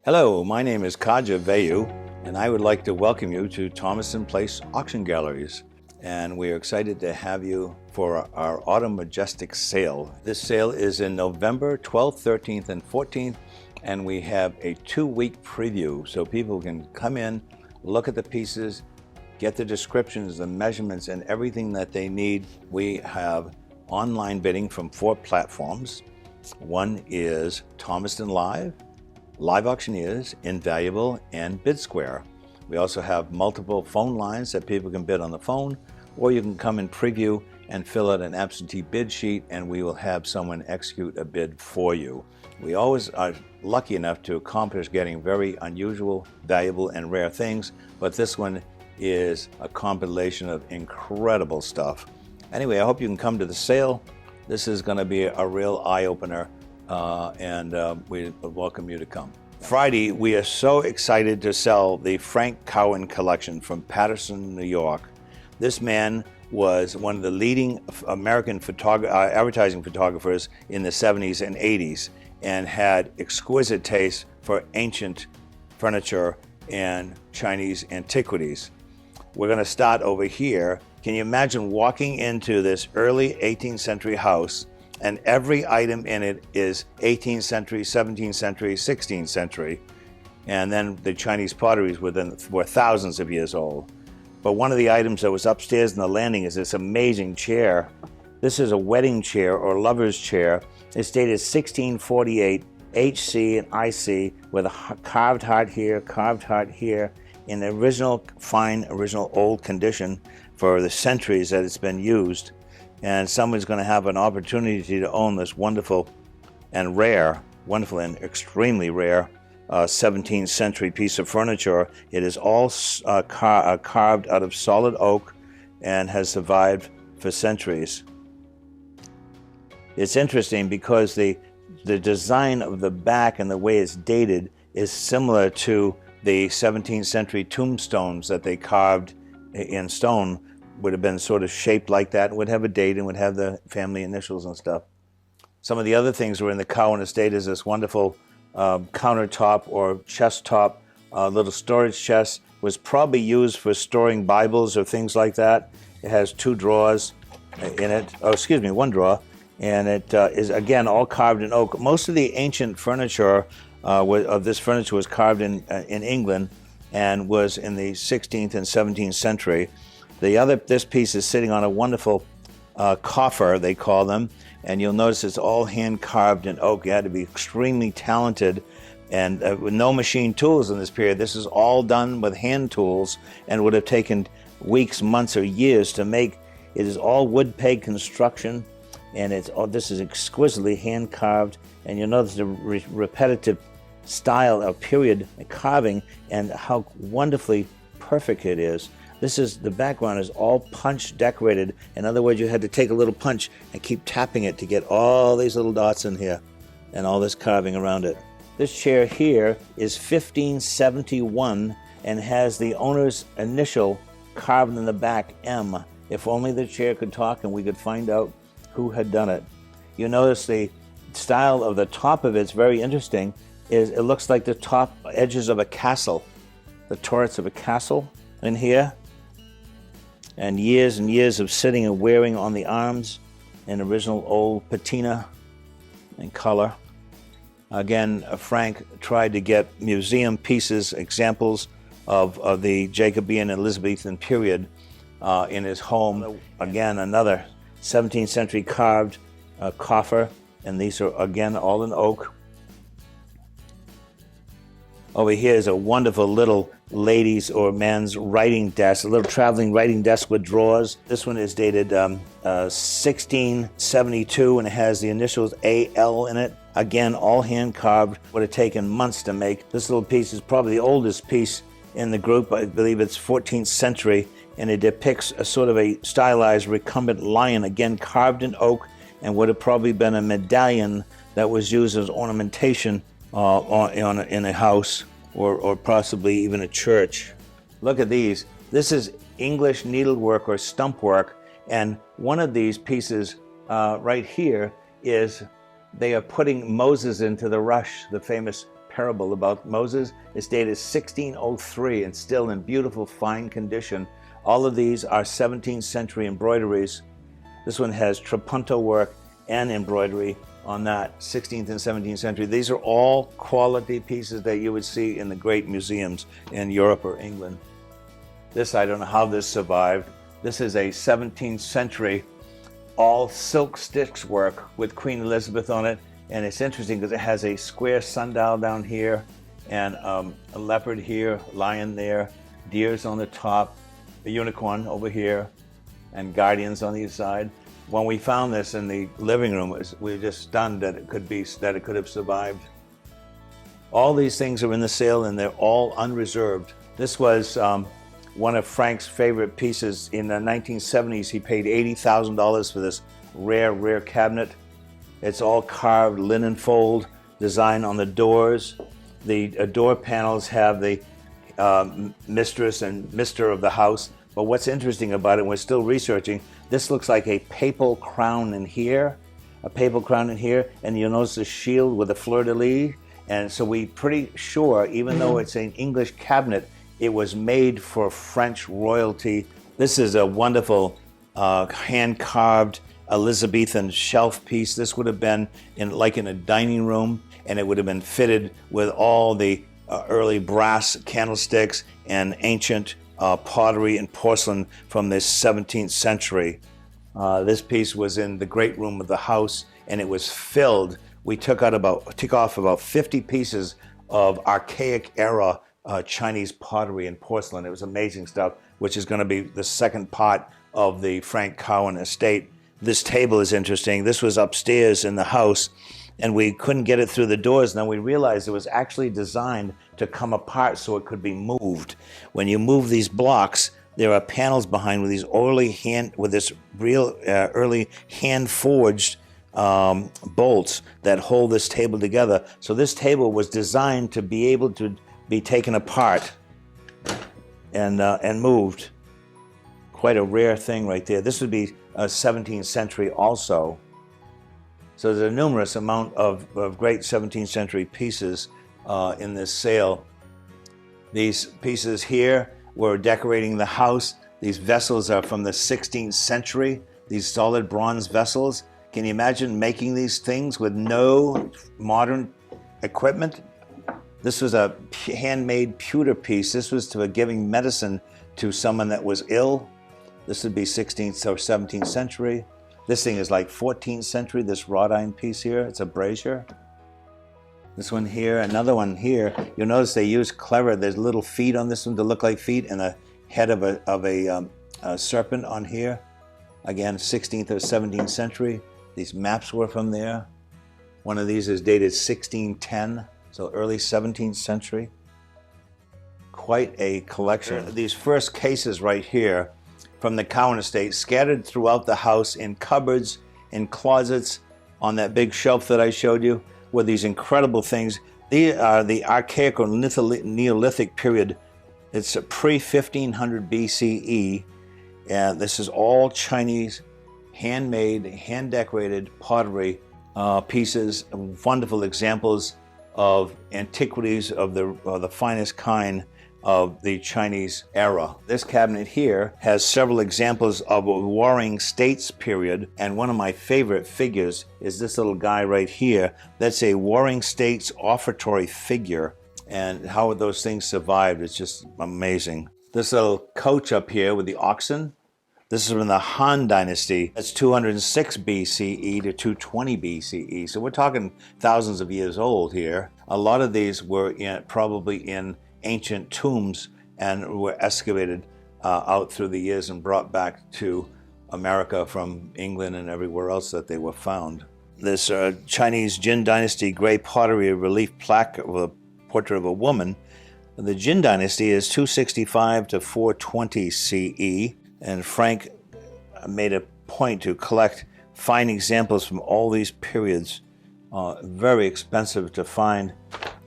Hello, my name is Kaja Veilleux, and I would like to welcome you to Thomaston Place Auction Galleries. And we are excited to have you for our Autumn Majestic sale. This sale is in November 12th, 13th, and 14th, and we have a 2-week preview so people can come in, look at the pieces, get the descriptions, the measurements, and everything that they need. We have online bidding from 4 platforms. One is Thomaston Live, Live Auctioneers, Invaluable, and Bid Square. We also have multiple phone lines that people can bid on the phone, or you can come and preview and fill out an absentee bid sheet, and we will have someone execute a bid for you. We always are lucky enough to accomplish getting very unusual, valuable, and rare things, but this one is a compilation of incredible stuff. Anyway, I hope you can come to the sale. This is going to be a real eye-opener. We welcome you to come. Friday, we are so excited to sell the Frank Cowan collection from Patterson, New York. This man was one of the leading American advertising photographers in the 70s and 80s and had exquisite taste for ancient furniture and Chinese antiquities. We're going to start over here. Can you imagine walking into this early 18th century house and every item in it is 18th century, 17th century, 16th century. And then the Chinese potteries were thousands of years old. But one of the items that was upstairs in the landing is this amazing chair. This is a wedding chair or lover's chair. It's dated 1648, HC and IC, with a carved heart here, in the original, fine, original old condition for the centuries that it's been used. And someone's going to have an opportunity to own this wonderful and extremely rare 17th century piece of furniture. It is all carved out of solid oak and has survived for centuries. It's interesting because the design of the back and the way it's dated is similar to the 17th century tombstones that they carved in stone. Would have been sort of shaped like that, and would have a date and would have the family initials and stuff. Some of the other things were in the Cowan estate is this wonderful countertop or chest top, little storage chest, was probably used for storing Bibles or things like that. It has 2 drawers in it, one drawer, and it is again all carved in oak. Most of the ancient furniture of this furniture was carved in England and was in the 16th and 17th century. This piece is sitting on a wonderful coffer, they call them, and you'll notice it's all hand carved in oak. You had to be extremely talented, and with no machine tools in this period. This is all done with hand tools and would have taken weeks, months, or years to make. It is all wood peg construction, and this is exquisitely hand carved, and you'll notice the repetitive style of period carving and how wonderfully perfect it is. The background is all punch decorated. In other words, you had to take a little punch and keep tapping it to get all these little dots in here and all this carving around it. This chair here is 1571 and has the owner's initial carved in the back, M. If only the chair could talk and we could find out who had done it. You notice the style of the top of it's very interesting. It looks like the top edges of a castle, the turrets of a castle in here. And years of sitting and wearing on the arms in original old patina and color. Again, Frank tried to get museum pieces, examples of the Jacobean and Elizabethan period in his home. Again, another 17th century carved coffer, and these are again all in oak. Over here is a wonderful little ladies or man's writing desk, a little traveling writing desk with drawers. This one is dated 1672 and it has the initials AL in it. Again, all hand carved, would have taken months to make. This little piece is probably the oldest piece in the group. I believe it's 14th century, and it depicts a sort of a stylized recumbent lion, again carved in oak, and would have probably been a medallion that was used as ornamentation in a house or possibly even a church. Look at these. This is English needlework or stump work, and one of these pieces right here is they are putting Moses into the rush, the famous parable about Moses. It's dated 1603 and still in beautiful, fine condition. All of these are 17th century embroideries. This one has trapunto work and embroidery on that 16th and 17th century. These are all quality pieces that you would see in the great museums in Europe or England. This, I don't know how this survived. This is a 17th century all silk stitch work with Queen Elizabeth on it. And it's interesting because it has a square sundial down here and a leopard here, lion there, deers on the top, a unicorn over here, and guardians on the side. When we found this in the living room, we were just stunned that it could have survived. All these things are in the sale and they're all unreserved. This was one of Frank's favorite pieces. In the 1970s, he paid $80,000 for this rare cabinet. It's all carved linen fold design on the doors. The door panels have the mistress and Mr. of the house. But what's interesting about it, we're still researching, this looks like a papal crown in here, and you'll notice the shield with a fleur-de-lis. And so we're pretty sure, even though it's an English cabinet, it was made for French royalty. This is a wonderful hand-carved Elizabethan shelf piece. This would have been in a dining room, and it would have been fitted with all the early brass candlesticks and ancient pottery and porcelain from the 17th century. This piece was in the great room of the house, and it was filled. We took off about 50 pieces of archaic era Chinese pottery and porcelain. It was amazing stuff, which is going to be the second part of the Frank Cowan estate. This table is interesting. This was upstairs in the house, and we couldn't get it through the doors. And then we realized it was actually designed to come apart so it could be moved. When you move these blocks, there are panels behind with these early hand-forged bolts that hold this table together. So this table was designed to be able to be taken apart and moved. Quite a rare thing right there. This would be 17th century also. So there's a numerous amount of great 17th century pieces in this sale. These pieces here were decorating the house. These vessels are from the 16th century, these solid bronze vessels. Can you imagine making these things with no modern equipment? This was a handmade pewter piece. This was to giving medicine to someone that was ill. This would be 16th or 17th century. This thing is like 14th century, this wrought iron piece here. It's a brazier. This one here, another one here. You'll notice they use clever. There's little feet on this one to look like feet, and the head of a serpent on here. Again, 16th or 17th century. These maps were from there. One of these is dated 1610, so early 17th century. Quite a collection. These first cases right here from the Cowan estate, scattered throughout the house in cupboards, in closets, on that big shelf that I showed you, with these incredible things. These are the archaic or Neolithic period. It's pre-1500 BCE, and this is all Chinese, handmade, hand-decorated pottery pieces, wonderful examples of antiquities of the finest kind of the Chinese era. This cabinet here has several examples of a Warring States period, and one of my favorite figures is this little guy right here. That's a Warring States offertory figure, and how those things survived is just amazing. This little coach up here with the oxen, this is from the Han Dynasty. That's 206 BCE to 220 BCE, so we're talking thousands of years old here. A lot of these were probably in ancient tombs and were excavated out through the years and brought back to America from England and everywhere else that they were found. This Chinese Jin Dynasty gray pottery relief plaque of a portrait of a woman. The Jin Dynasty is 265 to 420 CE, and Frank made a point to collect fine examples from all these periods. Very expensive to find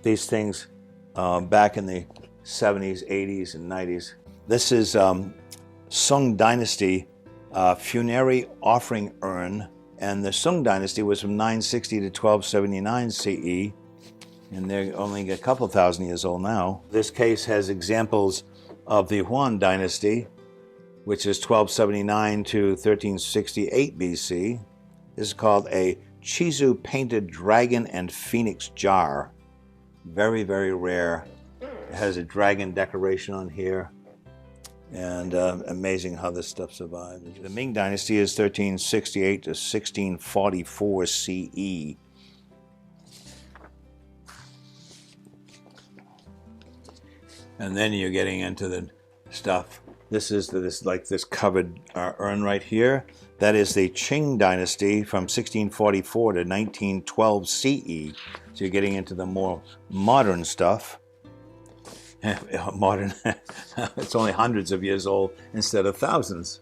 these things back in the 70s, 80s, and 90s. This is Sung Dynasty funerary offering urn, and the Sung Dynasty was from 960 to 1279 CE. and they're only a couple thousand years old now. This case has examples of the Yuan dynasty, which is 1279 to 1368 BC. This is called a Chizu painted dragon and phoenix jar. Very, very rare. It has a dragon decoration on here. And amazing how this stuff survived. The Ming Dynasty is 1368 to 1644 CE. And then you're getting into the stuff. This is this covered urn right here. That is the Qing Dynasty from 1644 to 1912 CE. So you're getting into the more modern stuff. Modern, it's only hundreds of years old instead of thousands.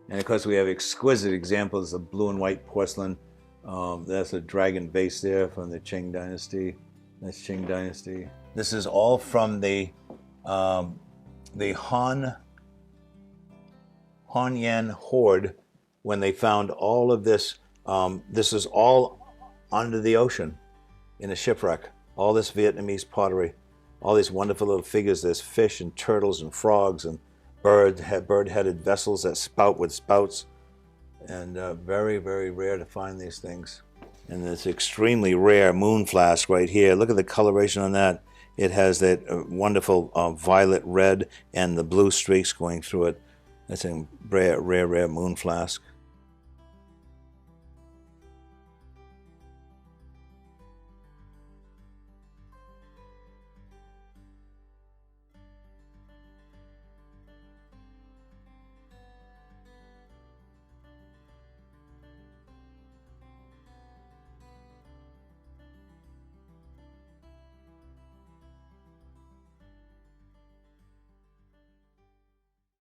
And of course we have exquisite examples of blue and white porcelain. That's a dragon vase there from the Qing Dynasty. That's Qing Dynasty. This is all from the Hanyang horde when they found all of this. This is all under the ocean in a shipwreck. All this Vietnamese pottery. All these wonderful little figures. There's fish and turtles and frogs and bird-headed vessels that spout with spouts. And very, very rare to find these things. And this extremely rare moon flask right here. Look at the coloration on that. It has that wonderful violet red and the blue streaks going through it. That's a rare, rare, rare moon flask.